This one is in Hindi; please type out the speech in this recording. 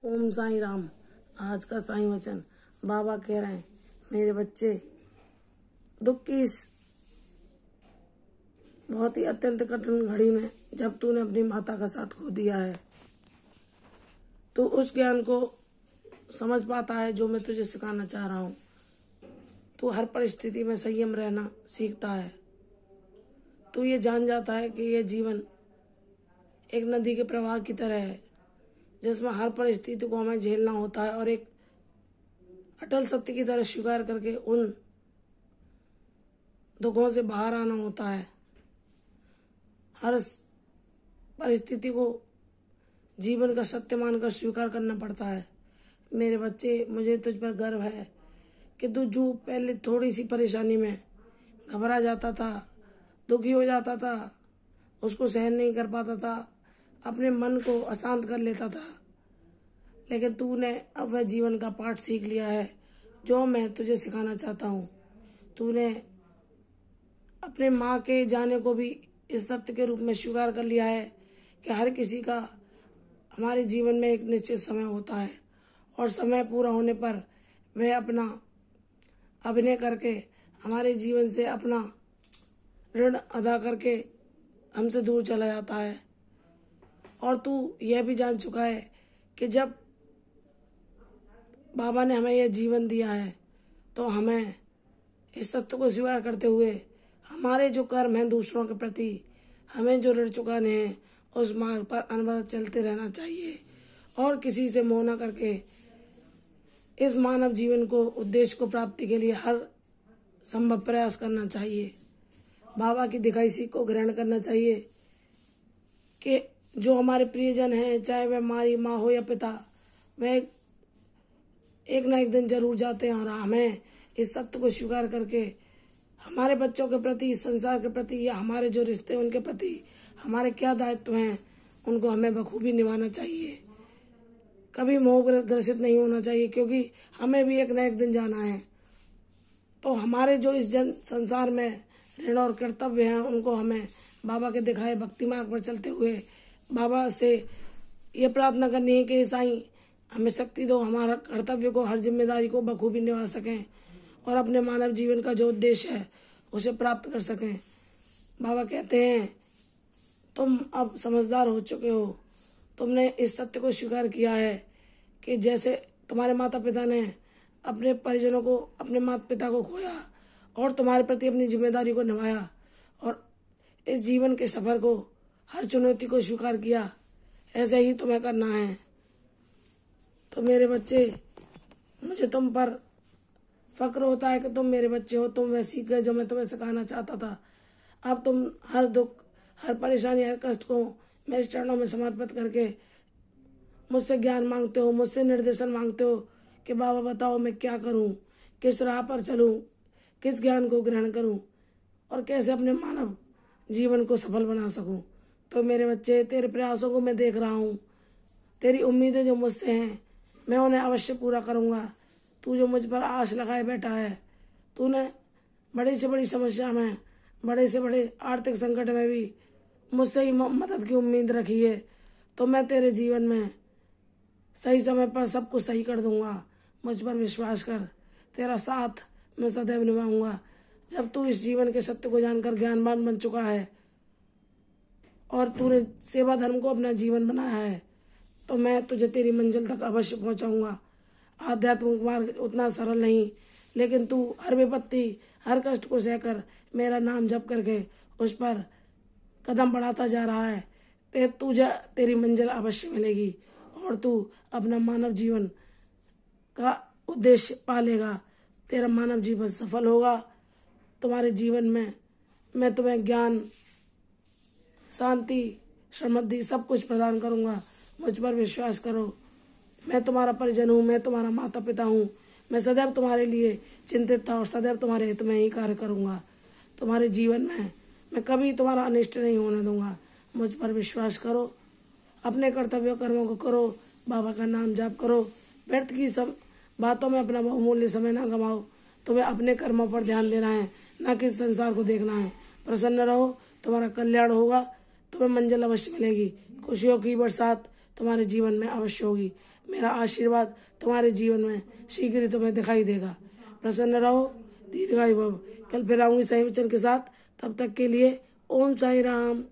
ओम साईं राम। आज का साईं वचन बाबा कह रहे हैं, मेरे बच्चे, दुख की इस बहुत ही अत्यंत कठिन घड़ी में जब तूने अपनी माता का साथ खो दिया है, तो उस ज्ञान को समझ पाता है जो मैं तुझे सिखाना चाह रहा हूँ। तू हर परिस्थिति में संयम रहना सीखता है। तू ये जान जाता है कि यह जीवन एक नदी के प्रवाह की तरह है, जिसमें हर परिस्थिति को हमें झेलना होता है और एक अटल सत्य की तरह स्वीकार करके उन दुखों से बाहर आना होता है। हर परिस्थिति को जीवन का सत्य मानकर स्वीकार करना पड़ता है। मेरे बच्चे, मुझे तुझ पर गर्व है कि तू जो पहले थोड़ी सी परेशानी में घबरा जाता था, दुखी हो जाता था, उसको सहन नहीं कर पाता था, अपने मन को अशांत कर लेता था, लेकिन तूने अब वह जीवन का पाठ सीख लिया है जो मैं तुझे सिखाना चाहता हूँ। तूने अपने माँ के जाने को भी इस सत्य के रूप में स्वीकार कर लिया है कि हर किसी का हमारे जीवन में एक निश्चित समय होता है और समय पूरा होने पर वह अपना अभिनय करके हमारे जीवन से अपना ऋण अदा करके हमसे दूर चला जाता है। और तू यह भी जान चुका है कि जब बाबा ने हमें यह जीवन दिया है तो हमें इस सत्य को स्वीकार करते हुए हमारे जो कर्म हैं दूसरों के प्रति, हमें जो ऋण चुकाने हैं, उस मार्ग पर अनवरत चलते रहना चाहिए और किसी से मोह न करके इस मानव जीवन को, उद्देश्य को प्राप्ति के लिए हर संभव प्रयास करना चाहिए। बाबा की दिखाई सीख को ग्रहण करना चाहिए कि जो हमारे प्रियजन हैं, चाहे वह हमारी माँ हो या पिता, वह एक ना एक दिन जरूर जाते हैं और हमें इस सत्य को स्वीकार करके हमारे बच्चों के प्रति, संसार के प्रति या हमारे जो रिश्ते उनके प्रति हमारे क्या दायित्व हैं, उनको हमें बखूबी निभाना चाहिए। कभी मोह ग्रसित नहीं होना चाहिए, क्योंकि हमें भी एक न एक दिन जाना है। तो हमारे जो इस संसार में ऋण और कर्तव्य हैं, उनको हमें बाबा के दिखाए भक्ति मार्ग पर चलते हुए बाबा से ये प्रार्थना करनी है कि साईं हमें शक्ति दो, हमारा कर्तव्य को, हर जिम्मेदारी को बखूबी निभा सकें और अपने मानव जीवन का जो उद्देश्य है उसे प्राप्त कर सकें। बाबा कहते हैं, तुम अब समझदार हो चुके हो, तुमने इस सत्य को स्वीकार किया है कि जैसे तुम्हारे माता पिता ने अपने परिजनों को, अपने माता पिता को खोया और तुम्हारे प्रति अपनी जिम्मेदारी को निभाया और इस जीवन के सफर को, हर चुनौती को स्वीकार किया, ऐसे ही तुम्हें करना है। तो मेरे बच्चे, मुझे तुम पर फक्र होता है कि तुम मेरे बच्चे हो। तुम वह सीख गए जो मैं तुम्हें सिखाना चाहता था। अब तुम हर दुख, हर परेशानी, हर कष्ट को मेरे चरणों में समर्पित करके मुझसे ज्ञान मांगते हो, मुझसे निर्देशन मांगते हो कि बाबा बताओ मैं क्या करूं, किस राह पर चलूं, किस ज्ञान को ग्रहण करूं और कैसे अपने मानव जीवन को सफल बना सकूं। तो मेरे बच्चे, तेरे प्रयासों को मैं देख रहा हूं, तेरी उम्मीदें जो मुझसे हैं मैं उन्हें अवश्य पूरा करूंगा। तू जो मुझ पर आस लगाए बैठा है, तूने बड़ी से बड़ी समस्या में, बड़े से बड़े आर्थिक संकट में भी मुझसे ही मदद की उम्मीद रखी है, तो मैं तेरे जीवन में सही समय पर सब कुछ सही कर दूंगा। मुझ पर विश्वास कर, तेरा साथ मैं सदैव निभाऊंगा। जब तू इस जीवन के सत्य को जानकर ज्ञानवान बन चुका है और तूने सेवा धर्म को अपना जीवन बनाया है, तो मैं तुझे तेरी मंजिल तक अवश्य पहुंचाऊंगा। आध्यात्मिक मार्ग उतना सरल नहीं, लेकिन तू हर विपत्ति, हर कष्ट को सहकर मेरा नाम जप करके उस पर कदम बढ़ाता जा रहा है, तुझे तेरी मंजिल अवश्य मिलेगी और तू अपना मानव जीवन का उद्देश्य पालेगा। तेरा मानव जीवन सफल होगा। तुम्हारे जीवन में मैं तुम्हें ज्ञान, शांति, समृद्धि सब कुछ प्रदान करूंगा। मुझ पर विश्वास करो। मैं तुम्हारा परिजन हूँ, मैं तुम्हारा माता पिता हूँ। मैं सदैव तुम्हारे लिए चिंतित था और सदैव तुम्हारे हित में ही कार्य करूँगा। तुम्हारे जीवन में मैं कभी तुम्हारा अनिष्ट नहीं होने दूंगा। मुझ पर विश्वास करो, अपने कर्तव्य कर्मों को करो, बाबा का नाम जाप करो, व्यर्थ की सब बातों में अपना बहुमूल्य समय ना गंवाओ। तुम्हें अपने कर्मों पर ध्यान देना है, ना कि संसार को देखना है। प्रसन्न रहो, तुम्हारा कल्याण होगा, तुम्हें मंजिल अवश्य मिलेगी। खुशियों की बरसात तुम्हारे जीवन में अवश्य होगी। मेरा आशीर्वाद तुम्हारे जीवन में शीघ्र ही तुम्हें दिखाई देगा। प्रसन्न रहो, दीर्घायु भव। कल फिर आऊंगी सही वचन के साथ। तब तक के लिए ओम साई राम।